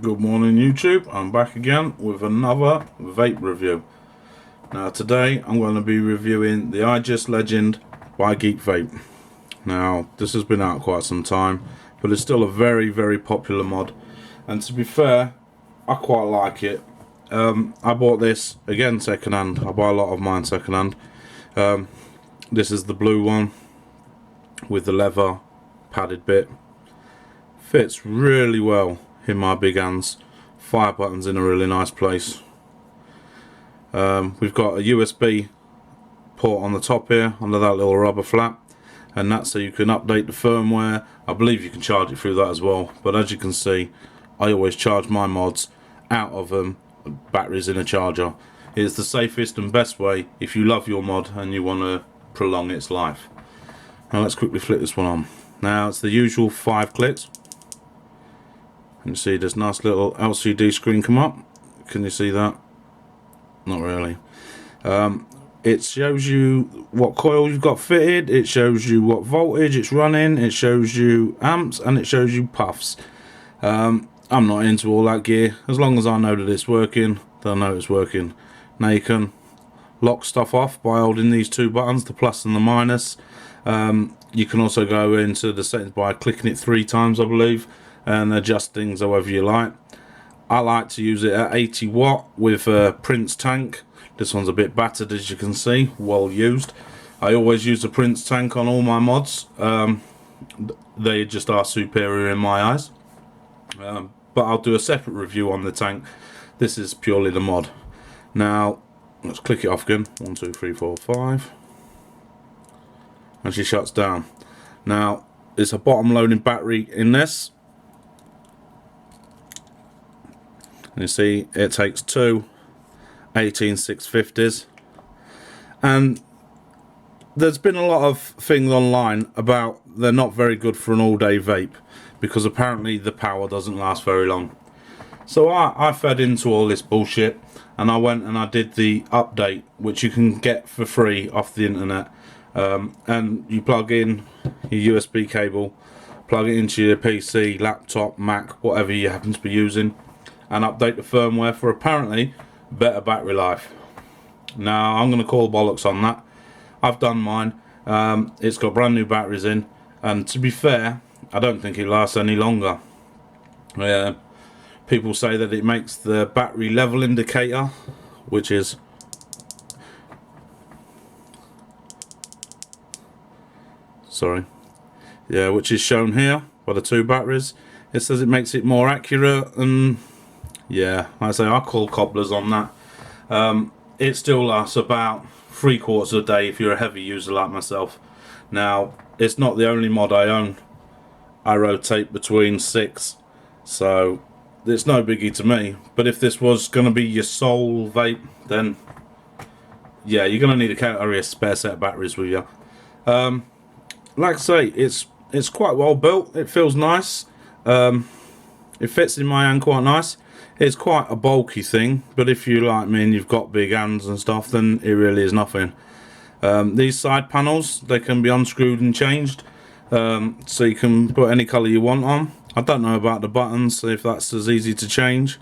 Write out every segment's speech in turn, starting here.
Good morning YouTube, I'm back again with another vape review. Now today I'm going to be reviewing the Aegis Legend by Geek Vape. Now this has been out quite some time, but it's still a very popular mod, and to be fair, I quite like it. I bought this again second hand. I buy a lot of mine second hand. This is the blue one with the leather padded bit. Fits really well in my big hands. Fire buttons in a really nice place. We've got a USB port on the top here under that little rubber flap, and that's so you can update the firmware. I believe you can charge it through that as well, but as you can see, I always charge my mods out of batteries in a charger. It's the safest and best way if you love your mod and you want to prolong its life. Now let's quickly flip this one on. Now it's the usual 5 clicks. You can see this nice little LCD screen come up. Can you see that? Not really. It shows you what coil you've got fitted, it shows you what voltage it's running, it shows you amps, and it shows you puffs. I'm not into all that gear. As long as I know that it's working, then I know it's working. Now you can lock stuff off by holding these two buttons, the plus and the minus. You can also go into the settings by clicking it 3 times, I believe, and adjust things however you like. I like to use it at 80 watt with a Prince tank. This one's a bit battered, as you can see, well used. I always use the Prince tank on all my mods. They just are superior in my eyes. But I'll do a separate review on the tank. This is purely the mod. Now let's click it off again. 1, 2, 3, 4, 5, and she shuts down. Now it's a bottom loading battery in this. You see it takes 2 18650s, and there's been a lot of things online about they're not very good for an all-day vape because apparently the power doesn't last very long. So I fed into all this bullshit, and I went and I did the update, which you can get for free off the internet. And you plug in your USB cable, plug it into your PC, laptop, Mac, whatever you happen to be using, and update the firmware for apparently better battery life. Now I'm going to call bollocks on that. I've done mine. It's got brand new batteries in, and to be fair, I don't think it lasts any longer. People say that it makes the battery level indicator, which is which is shown here by the 2 batteries. It says it makes it more accurate, and yeah, like I say, I call cobblers on that. It still lasts about 3/4 of a day if you're a heavy user like myself. Now it's not the only mod I own. I rotate between 6, so it's no biggie to me. But if this was going to be your sole vape, then yeah, you're going to need to carry a spare set of batteries with you. Like I say, it's quite well built. It feels nice. It fits in my hand quite nice. It's quite a bulky thing, but if you like me and you've got big hands and stuff, then it really is nothing. These side panels, they can be unscrewed and changed, so you can put any colour you want on. I don't know about the buttons, if that's as easy to change,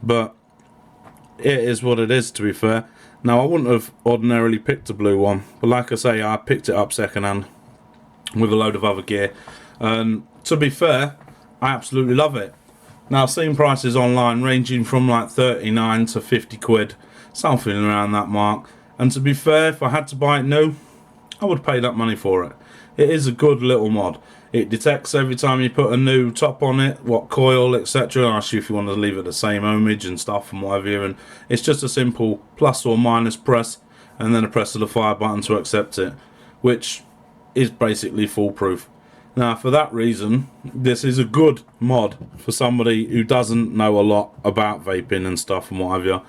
but it is what it is, to be fair. Now I wouldn't have ordinarily picked a blue one, but like I say, I picked it up second hand with a load of other gear, and to be fair, I absolutely love it. Now I've seen prices online ranging from like 39 to 50 quid, something around that mark, and to be fair, if I had to buy it new, I would pay that money for it. It is a good little mod. It detects every time you put a new top on it, what coil, etc. and asks you if you want to leave it the same ohmage and stuff and whatever, and it's just a simple plus or minus press, and then a press of the fire button to accept it, which is basically foolproof. Now for that reason, this is a good mod for somebody who doesn't know a lot about vaping and stuff and what have you,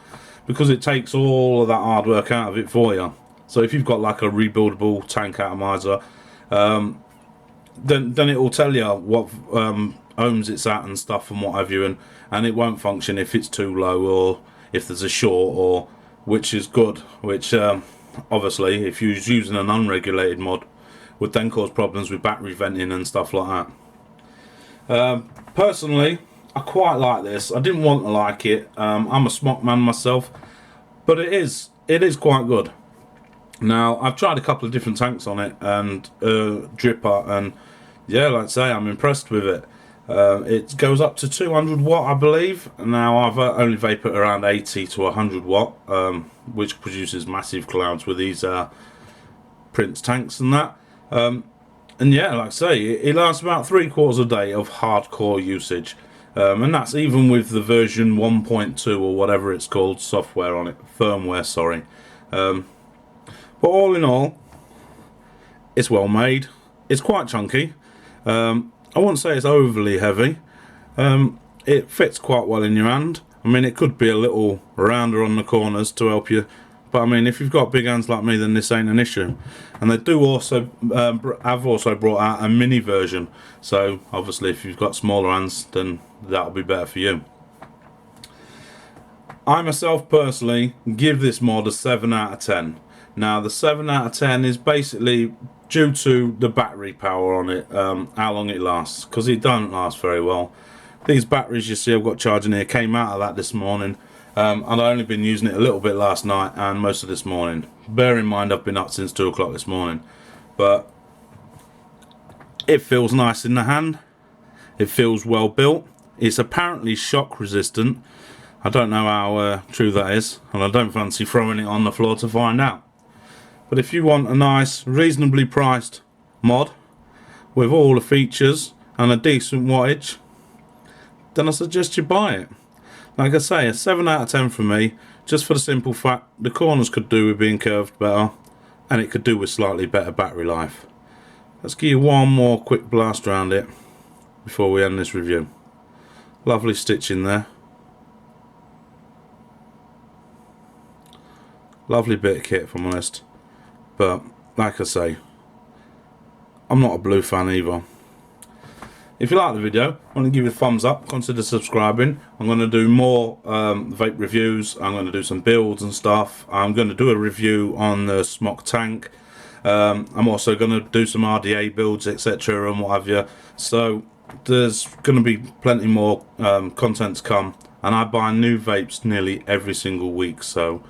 because it takes all of that hard work out of it for you. So if you've got like a rebuildable tank atomizer, then it will tell you what ohms it's at and stuff and what have you, and it won't function if it's too low or if there's a short, or which is good, which obviously if you're using an unregulated mod would then cause problems with battery venting and stuff like that. Personally, I quite like this. I didn't want to like it. I'm a smock man myself, but it is quite good. Now I've tried a couple of different tanks on it and dripper, and yeah, like I say, I'm impressed with it. It goes up to 200 watt, I believe. Now I've only vapored around 80 to 100 watt, which produces massive clouds with these Prince tanks and that. And yeah, like I say, it lasts about 3/4 a day of hardcore usage. And that's even with the version 1.2 or whatever it's called, software on it, firmware, sorry. But all in all, it's well made. It's quite chunky. I wouldn't say it's overly heavy. It fits quite well in your hand. I mean, it could be a little rounder on the corners to help you, but I mean, if you've got big hands like me, then this ain't an issue. And they do also have also brought out a mini version, so obviously if you've got smaller hands, then that'll be better for you. I myself personally give this mod a 7 out of 10. Now the 7 out of 10 is basically due to the battery power on it, how long it lasts, because it don't last very well. These batteries you see I've got charging here came out of that this morning, and I've only been using it a little bit last night and most of this morning. Bear in mind I've been up since 2 o'clock this morning, but it feels nice in the hand. It feels well built. It's apparently shock resistant. I don't know how true that is, and I don't fancy throwing it on the floor to find out. But if you want a nice, reasonably priced mod with all the features and a decent wattage, then I suggest you buy it. Like I say, a 7 out of 10 for me, just for the simple fact the corners could do with being curved better, and it could do with slightly better battery life. Let's give you one more quick blast around it before we end this review. Lovely stitching there. Lovely bit of kit, if I'm honest. But like I say, I'm not a blue fan either. If you like the video, I want to give you a thumbs up, consider subscribing. I'm going to do more vape reviews. I'm going to do some builds and stuff. I'm going to do a review on the Smock tank. I'm also going to do some RDA builds, etc. and what have you. So there's going to be plenty more content to come. And I buy new vapes nearly every single week, so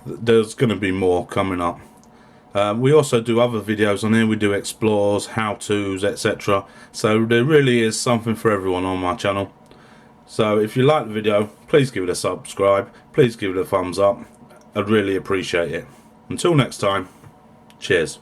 there's going to be more coming up. We also do other videos on here. We do explores, how-tos, etc. So there really is something for everyone on my channel. So if you like the video, please give it a subscribe. Please give it a thumbs up. I'd really appreciate it. Until next time, cheers.